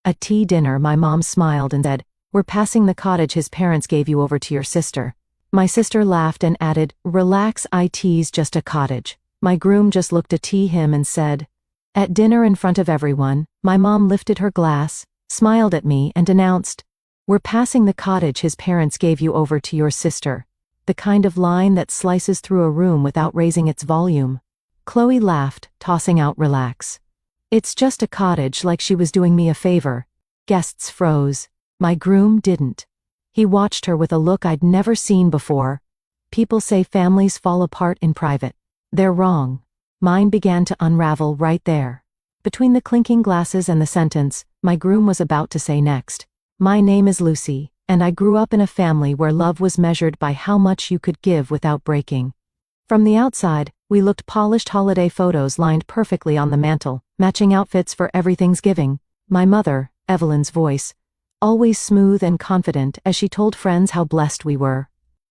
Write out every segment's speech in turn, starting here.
At tea dinner, my mom smiled and said, "We're passing the cottage his parents gave you over to your sister." My sister laughed and added, "Relax, tease just a cottage." My groom just looked at him and said. At dinner in front of everyone, my mom lifted her glass, smiled at me and announced, "We're passing the cottage his parents gave you over to your sister." The kind of line that slices through a room without raising its volume. Chloe laughed, tossing out "Relax. It's just a cottage," like she was doing me a favor. Guests froze. My groom didn't. He watched her with a look I'd never seen before. People say families fall apart in private. They're wrong. Mine began to unravel right there. Between the clinking glasses and the sentence, my groom was about to say next, "My name is Lucy, and I grew up in a family where love was measured by how much you could give without breaking." From the outside, we looked polished holiday photos lined perfectly on the mantel, matching outfits for every Thanksgiving. My mother, Evelyn's voice, always smooth and confident as she told friends how blessed we were.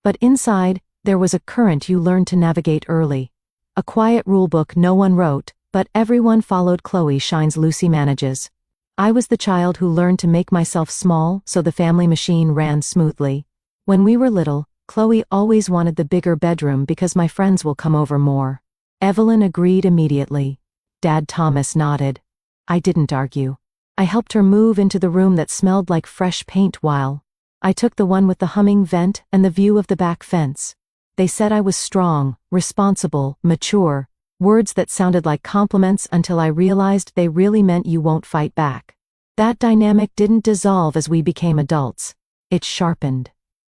But inside, there was a current you learned to navigate early. A quiet rulebook no one wrote, but everyone followed. Chloe shines, Lucy manages. I was the child who learned to make myself small so the family machine ran smoothly. When we were little, Chloe always wanted the bigger bedroom because my friends will come over more. Evelyn agreed immediately. Dad Thomas nodded. I didn't argue. I helped her move into the room that smelled like fresh paint while I took the one with the humming vent and the view of the back fence. They said I was strong, responsible, mature, words that sounded like compliments until I realized they really meant you won't fight back. That dynamic didn't dissolve as we became adults. It sharpened.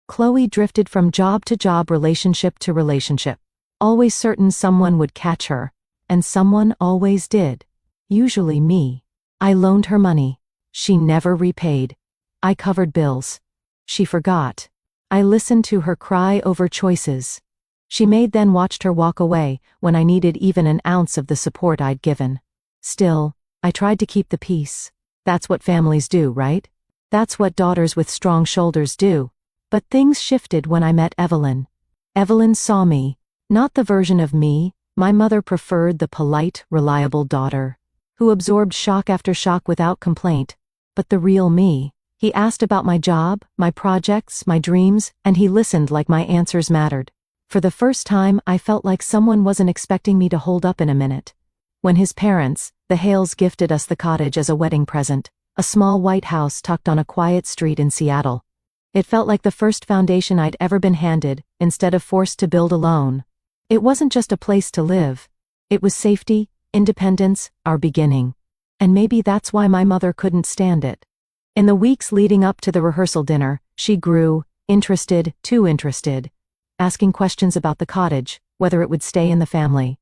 Chloe drifted from job to job, relationship to relationship, always certain someone would catch her, and someone always did. Usually me. I loaned her money. She never repaid. I covered bills. She forgot. I listened to her cry over choices she made, then watched her walk away when I needed even an ounce of the support I'd given. Still, I tried to keep the peace. That's what families do, right? That's what daughters with strong shoulders do. But things shifted when I met Evelyn. Evelyn saw me, not the version of me my mother preferred, the polite, reliable daughter, who absorbed shock after shock without complaint, but the real me. He asked about my job, my projects, my dreams, and he listened like my answers mattered. For the first time, I felt like someone wasn't expecting me to hold up in a minute. When his parents, the Hales, gifted us the cottage as a wedding present, a small white house tucked on a quiet street in Seattle, it felt like the first foundation I'd ever been handed, instead of forced to build alone. It wasn't just a place to live. It was safety, independence, our beginning. And maybe that's why my mother couldn't stand it. In the weeks leading up to the rehearsal dinner, she grew, interested, too interested, asking questions about the cottage, whether it would stay in the family,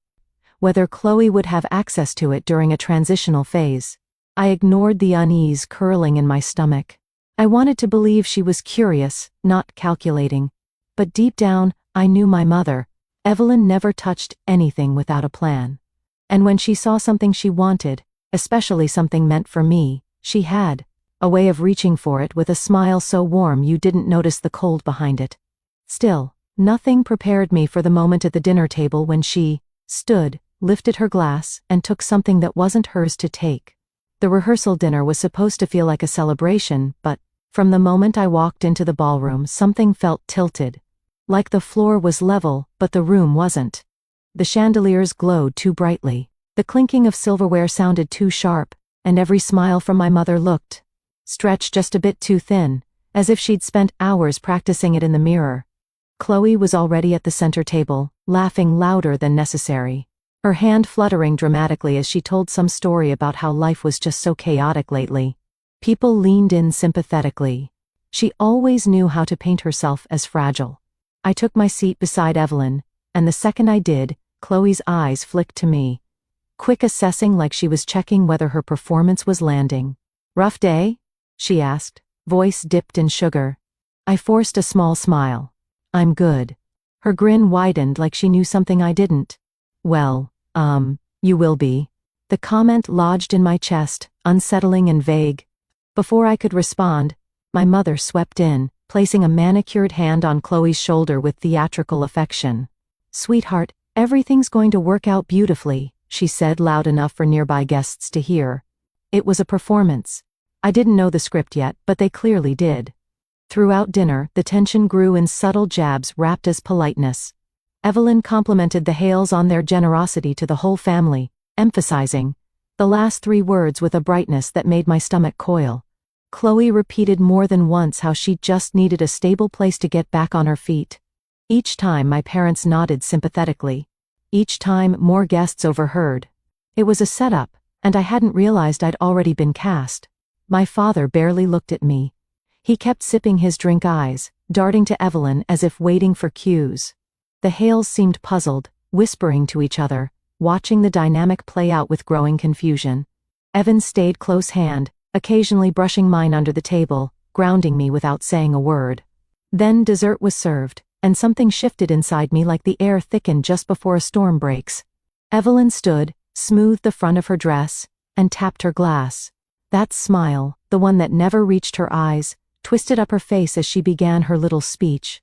whether Chloe would have access to it during a transitional phase. I ignored the unease curling in my stomach. I wanted to believe she was curious, not calculating. But deep down, I knew my mother. Evelyn never touched anything without a plan. And when she saw something she wanted, especially something meant for me, she had a way of reaching for it with a smile so warm you didn't notice the cold behind it. Still, nothing prepared me for the moment at the dinner table when she stood, lifted her glass, and took something that wasn't hers to take. The rehearsal dinner was supposed to feel like a celebration, but from the moment I walked into the ballroom, something felt tilted. Like the floor was level, but the room wasn't. The chandeliers glowed too brightly. The clinking of silverware sounded too sharp, and every smile from my mother looked stretched just a bit too thin, as if she'd spent hours practicing it in the mirror. Chloe was already at the center table, laughing louder than necessary, her hand fluttering dramatically as she told some story about how life was just so chaotic lately. People leaned in sympathetically. She always knew how to paint herself as fragile. I took my seat beside Evelyn, and the second I did, Chloe's eyes flicked to me, quick, assessing like she was checking whether her performance was landing. "Rough day?" she asked, voice dipped in sugar. I forced a small smile. "I'm good." Her grin widened like she knew something I didn't. "Well, you will be." The comment lodged in my chest, unsettling and vague. Before I could respond, my mother swept in, placing a manicured hand on Chloe's shoulder with theatrical affection. "Sweetheart, everything's going to work out beautifully," she said loud enough for nearby guests to hear. It was a performance. I didn't know the script yet, but they clearly did. Throughout dinner, the tension grew in subtle jabs wrapped as politeness. Evelyn complimented the Hales on their generosity to the whole family, emphasizing the last 3 words with a brightness that made my stomach coil. Chloe repeated more than once how she just needed a stable place to get back on her feet. Each time my parents nodded sympathetically. Each time more guests overheard. It was a setup, and I hadn't realized I'd already been cast. My father barely looked at me. He kept sipping his drink, eyes darting to Evelyn as if waiting for cues. The Hales seemed puzzled, whispering to each other, watching the dynamic play out with growing confusion. Evan stayed close hand, occasionally brushing mine under the table, grounding me without saying a word. Then dessert was served, and something shifted inside me like the air thickened just before a storm breaks. Evelyn stood, smoothed the front of her dress, and tapped her glass. That smile, the one that never reached her eyes, twisted up her face as she began her little speech.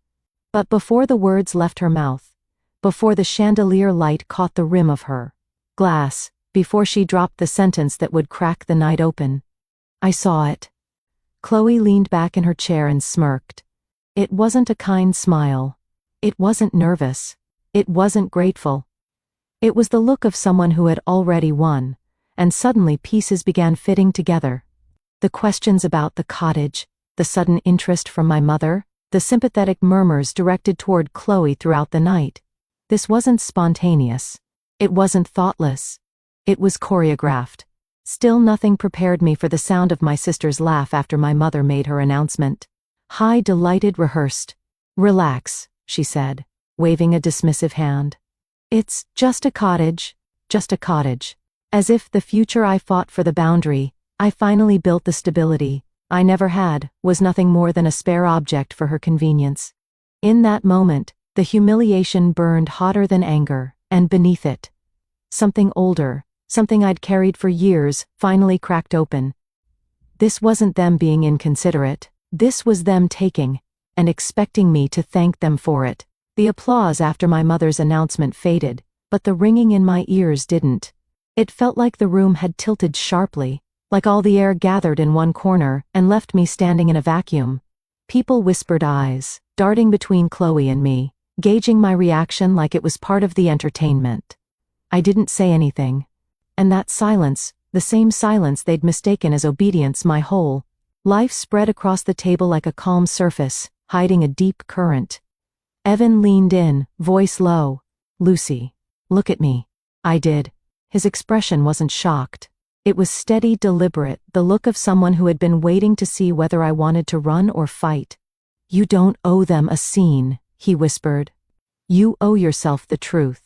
But before the words left her mouth, before the chandelier light caught the rim of her glass, before she dropped the sentence that would crack the night open, I saw it. Chloe leaned back in her chair and smirked. It wasn't a kind smile. It wasn't nervous. It wasn't grateful. It was the look of someone who had already won, and suddenly pieces began fitting together. The questions about the cottage, the sudden interest from my mother, the sympathetic murmurs directed toward Chloe throughout the night. This wasn't spontaneous. It wasn't thoughtless. It was choreographed. Still nothing prepared me for the sound of my sister's laugh after my mother made her announcement. High, delighted, rehearsed. Relax, she said, waving a dismissive hand. It's just a cottage, just a cottage. As if the future I fought for, the boundary I finally built, the stability I never had, was nothing more than a spare object for her convenience. In that moment, the humiliation burned hotter than anger, and beneath it, something older, something I'd carried for years, finally cracked open. This wasn't them being inconsiderate. This was them taking, and expecting me to thank them for it. The applause after my mother's announcement faded, but the ringing in my ears didn't. It felt like the room had tilted sharply, like all the air gathered in one corner and left me standing in a vacuum. People whispered, eyes darting between Chloe and me, gauging my reaction like it was part of the entertainment. I didn't say anything. And that silence, the same silence they'd mistaken as obedience my whole life, spread across the table like a calm surface, hiding a deep current. Evan leaned in, voice low. Lucy, look at me. I did. His expression wasn't shocked. It was steady, deliberate, the look of someone who had been waiting to see whether I wanted to run or fight. You don't owe them a scene, he whispered. You owe yourself the truth.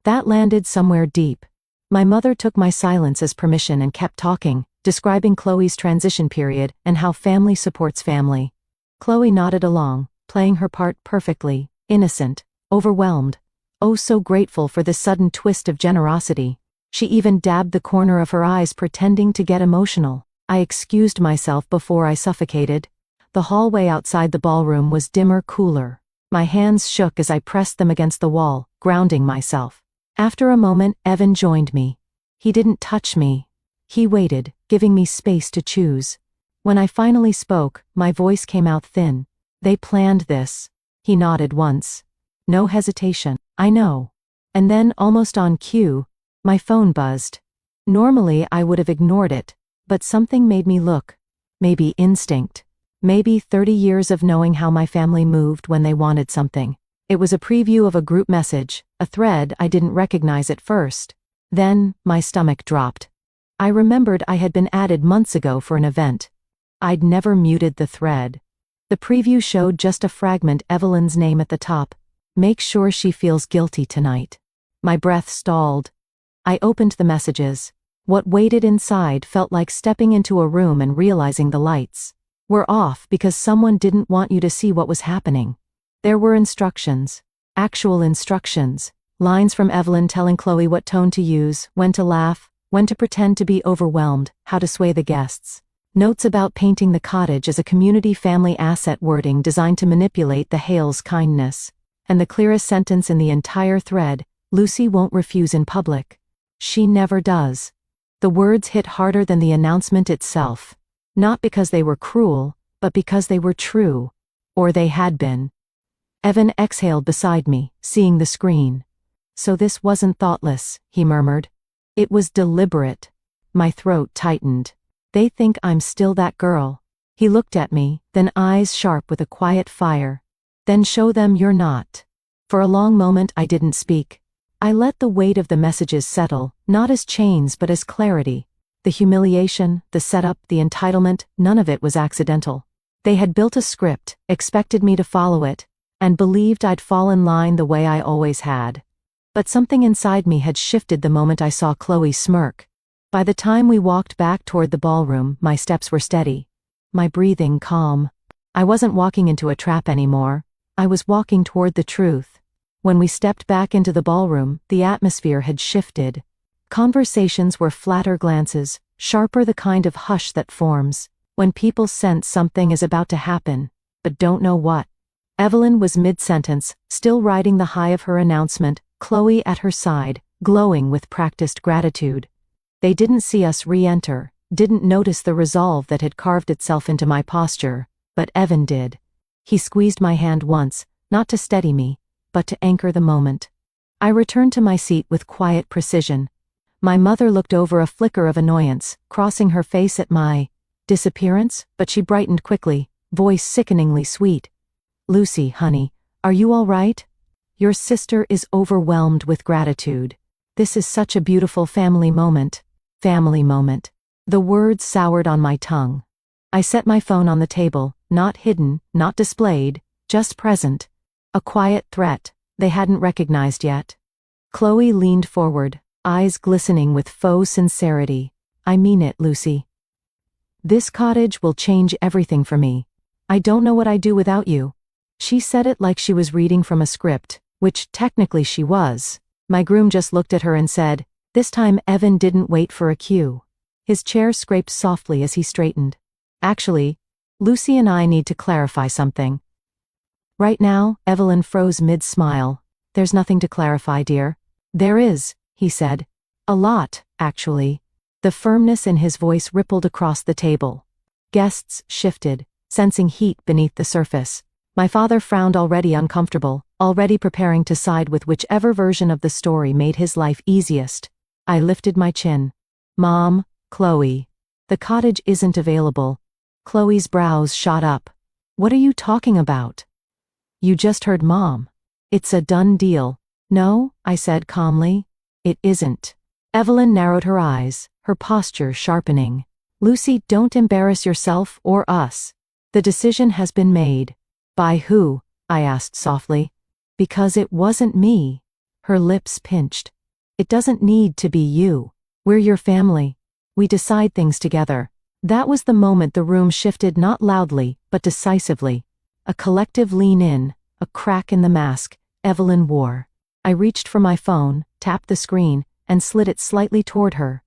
That landed somewhere deep. My mother took my silence as permission and kept talking, describing Chloe's transition period and how family supports family. Chloe nodded along, playing her part perfectly, innocent, overwhelmed, oh so grateful for this sudden twist of generosity. She even dabbed the corner of her eyes, pretending to get emotional. I excused myself before I suffocated. The hallway outside the ballroom was dimmer, cooler. My hands shook as I pressed them against the wall, grounding myself. After a moment, Evan joined me. He didn't touch me. He waited, giving me space to choose. When I finally spoke, my voice came out thin. They planned this. He nodded once. No hesitation. I know. And then, almost on cue, my phone buzzed. Normally I would have ignored it, but something made me look. Maybe instinct. Maybe 30 years of knowing how my family moved when they wanted something. It was a preview of a group message, a thread I didn't recognize at first. Then, my stomach dropped. I remembered I had been added months ago for an event. I'd never muted the thread. The preview showed just a fragment, Evelyn's name at the top. Make sure she feels guilty tonight. My breath stalled. I opened the messages. What waited inside felt like stepping into a room and realizing the lights were off because someone didn't want you to see what was happening. There were instructions. Actual instructions. Lines from Evelyn telling Chloe what tone to use, when to laugh, when to pretend to be overwhelmed, how to sway the guests. Notes about painting the cottage as a community family asset, wording designed to manipulate the Hales' kindness. And the clearest sentence in the entire thread, Lucy won't refuse in public. She never does. The words hit harder than the announcement itself. Not because they were cruel, but because they were true. Or they had been. Evan exhaled beside me, seeing the screen. So this wasn't thoughtless, he murmured. It was deliberate. My throat tightened. They think I'm still that girl. He looked at me, then eyes sharp with a quiet fire. Then show them you're not. For a long moment I didn't speak. I let the weight of the messages settle, not as chains but as clarity. The humiliation, the setup, the entitlement, none of it was accidental. They had built a script, expected me to follow it, and believed I'd fall in line the way I always had. But something inside me had shifted the moment I saw Chloe smirk. By the time we walked back toward the ballroom, my steps were steady. My breathing calm. I wasn't walking into a trap anymore. I was walking toward the truth. When we stepped back into the ballroom, the atmosphere had shifted. Conversations were flatter glances, sharper, the kind of hush that forms when people sense something is about to happen, but don't know what. Evelyn was mid-sentence, still riding the high of her announcement, Chloe at her side, glowing with practiced gratitude. They didn't see us re-enter, didn't notice the resolve that had carved itself into my posture, but Evan did. He squeezed my hand once, not to steady me, but to anchor the moment. I returned to my seat with quiet precision. My mother looked over, a flicker of annoyance, crossing her face at my disappearance, but she brightened quickly, voice sickeningly sweet. Lucy, honey, are you all right? Your sister is overwhelmed with gratitude. This is such a beautiful family moment. Family moment. The words soured on my tongue. I set my phone on the table, not hidden, not displayed, just present. A quiet threat they hadn't recognized yet. Chloe leaned forward, eyes glistening with faux sincerity. I mean it, Lucy. This cottage will change everything for me. I don't know what I'd do without you. She said it like she was reading from a script, which technically she was. My groom just looked at her and said, this time Evan didn't wait for a cue. His chair scraped softly as he straightened. Actually, Lucy and I need to clarify something. Right now, Evelyn froze mid-smile. There's nothing to clarify, dear. There is, he said. A lot, actually. The firmness in his voice rippled across the table. Guests shifted, sensing heat beneath the surface. My father frowned, already uncomfortable, already preparing to side with whichever version of the story made his life easiest. I lifted my chin. Mom, Chloe. The cottage isn't available. Chloe's brows shot up. What are you talking about? You just heard Mom. It's a done deal. No, I said calmly. It isn't. Evelyn narrowed her eyes, her posture sharpening. Lucy, don't embarrass yourself or us. The decision has been made. By who? I asked softly. Because it wasn't me. Her lips pinched. It doesn't need to be you. We're your family. We decide things together. That was the moment the room shifted, not loudly, but decisively. A collective lean in, a crack in the mask Evelyn wore. I reached for my phone, tapped the screen, and slid it slightly toward her.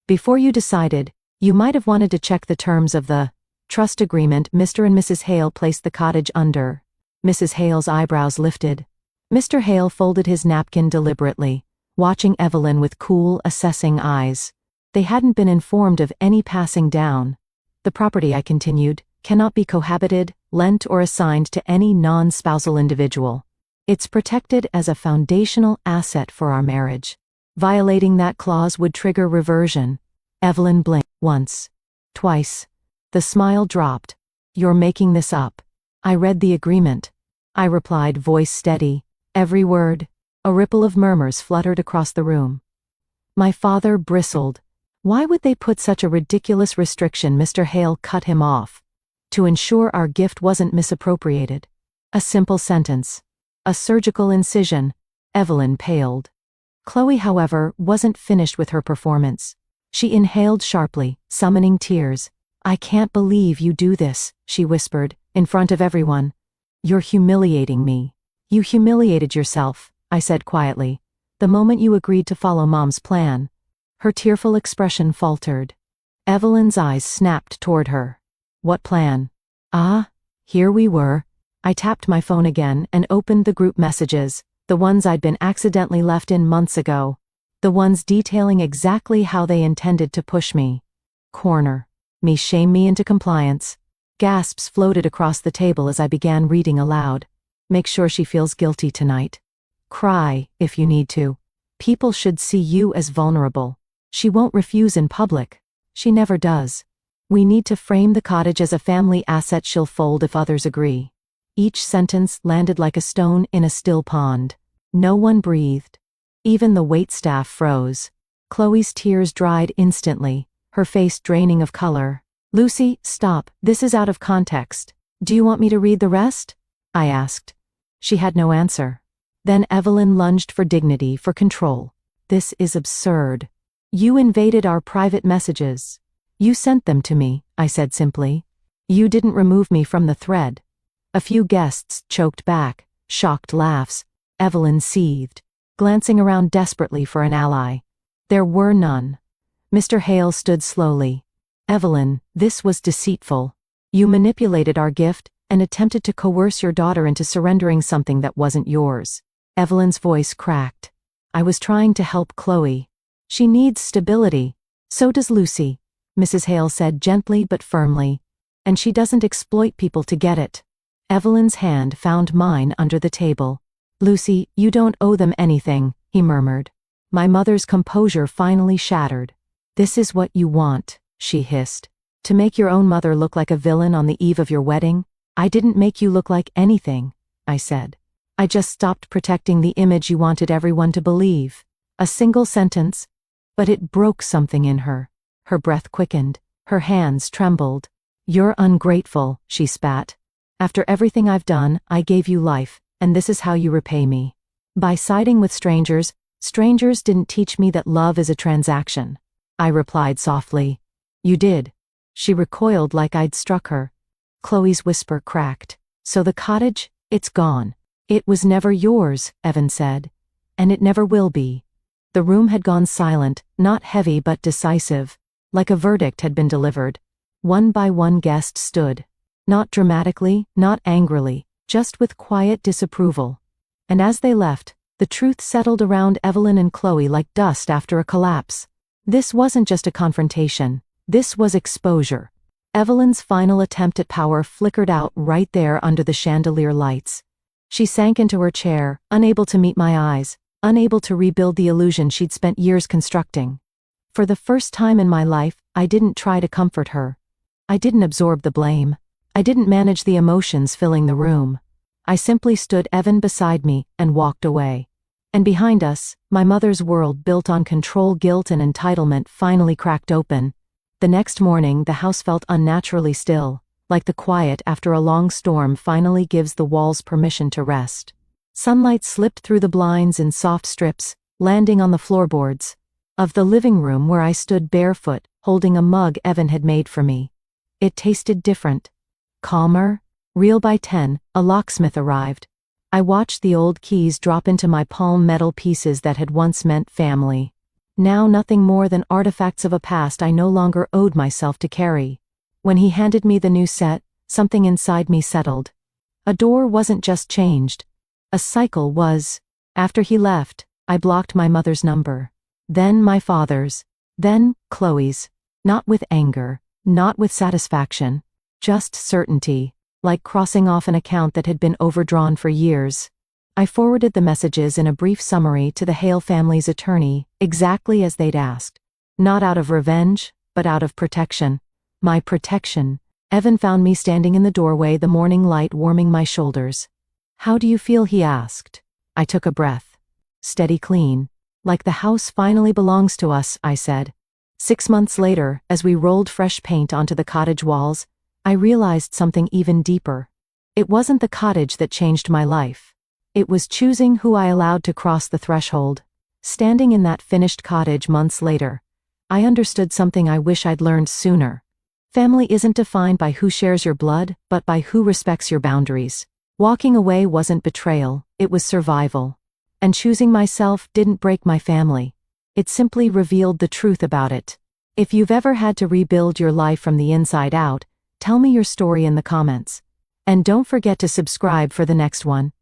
Before you decided, you might have wanted to check the terms of the trust agreement Mr. and Mrs. Hale placed the cottage under. Mrs. Hale's eyebrows lifted. Mr. Hale folded his napkin deliberately, watching Evelyn with cool, assessing eyes. They hadn't been informed of any passing down. The property, I continued, cannot be cohabited, lent, or assigned to any non-spousal individual. It's protected as a foundational asset for our marriage. Violating that clause would trigger reversion. Evelyn blinked once, twice. The smile dropped. You're making this up. I read the agreement. I replied, voice steady. Every word. A ripple of murmurs fluttered across the room. My father bristled. Why would they put such a ridiculous restriction? Mr. Hale cut him off. To ensure our gift wasn't misappropriated. A simple sentence. A surgical incision. Evelyn paled. Chloe, however, wasn't finished with her performance. She inhaled sharply, summoning tears. I can't believe you do this, she whispered, in front of everyone. You're humiliating me. You humiliated yourself, I said quietly, the moment you agreed to follow Mom's plan. Her tearful expression faltered. Evelyn's eyes snapped toward her. What plan? Ah, here we were. I tapped my phone again and opened the group messages, the ones I'd been accidentally left in months ago. The ones detailing exactly how they intended to push me. Corner. me shame me into compliance. Gasps floated across the table as I began reading aloud. Make sure she feels guilty tonight. Cry, if you need to. People should see you as vulnerable. She won't refuse in public. She never does. We need to frame the cottage as a family asset she'll fold if others agree. Each sentence landed like a stone in a still pond. No one breathed. Even the waitstaff froze. Chloe's tears dried instantly, her face draining of color. Lucy, stop, this is out of context. Do you want me to read the rest? I asked. She had no answer. Then Evelyn lunged for dignity, for control. This is absurd. You invaded our private messages. You sent them to me, I said simply. You didn't remove me from the thread. A few guests choked back, shocked laughs. Evelyn seethed, glancing around desperately for an ally. There were none. Mr. Hale stood slowly. Evelyn, this was deceitful. You manipulated our gift and attempted to coerce your daughter into surrendering something that wasn't yours. Evelyn's voice cracked. I was trying to help Chloe. She needs stability. So does Lucy, Mrs. Hale said gently but firmly. And she doesn't exploit people to get it. Evelyn's hand found mine under the table. Lucy, you don't owe them anything, he murmured. My mother's composure finally shattered. This is what you want, she hissed. To make your own mother look like a villain on the eve of your wedding? I didn't make you look like anything, I said. I just stopped protecting the image you wanted everyone to believe. A single sentence, but it broke something in her. Her breath quickened, her hands trembled. You're ungrateful, she spat. After everything I've done, I gave you life, and this is how you repay me. By siding with strangers, strangers didn't teach me that love is a transaction. I replied softly. You did. She recoiled like I'd struck her. Chloe's whisper cracked. So the cottage, it's gone. It was never yours, Evan said. And it never will be. The room had gone silent, not heavy but decisive, like a verdict had been delivered. One by one guest stood. Not dramatically, not angrily, just with quiet disapproval. And as they left, the truth settled around Evelyn and Chloe like dust after a collapse. This wasn't just a confrontation. This was exposure. Evelyn's final attempt at power flickered out right there under the chandelier lights. She sank into her chair, unable to meet my eyes, unable to rebuild the illusion she'd spent years constructing. For the first time in my life, I didn't try to comfort her. I didn't absorb the blame. I didn't manage the emotions filling the room. I simply stood Evan beside me and walked away. And behind us, my mother's world built on control, guilt, and entitlement finally cracked open. The next morning, the house felt unnaturally still, like the quiet after a long storm finally gives the walls permission to rest. Sunlight slipped through the blinds in soft strips, landing on the floorboards of the living room where I stood barefoot, holding a mug Evan had made for me. It tasted different. Calmer. Reel by 10, a locksmith arrived. I watched the old keys drop into my palm, metal pieces that had once meant family. Now nothing more than artifacts of a past I no longer owed myself to carry. When he handed me the new set, something inside me settled. A door wasn't just changed. A cycle was. After he left, I blocked my mother's number. Then my father's. Then Chloe's. Not with anger, not with satisfaction. Just certainty, like crossing off an account that had been overdrawn for years. I forwarded the messages in a brief summary to the Hale family's attorney, exactly as they'd asked. Not out of revenge, but out of protection. My protection. Evan found me standing in the doorway, the morning light warming my shoulders. How do you feel? He asked. I took a breath. Steady, clean. Like the house finally belongs to us, I said. 6 months later, as we rolled fresh paint onto the cottage walls, I realized something even deeper. It wasn't the cottage that changed my life. It was choosing who I allowed to cross the threshold. Standing in that finished cottage months later, I understood something I wish I'd learned sooner. Family isn't defined by who shares your blood, but by who respects your boundaries. Walking away wasn't betrayal, it was survival. And choosing myself didn't break my family. It simply revealed the truth about it. If you've ever had to rebuild your life from the inside out, tell me your story in the comments. And don't forget to subscribe for the next one.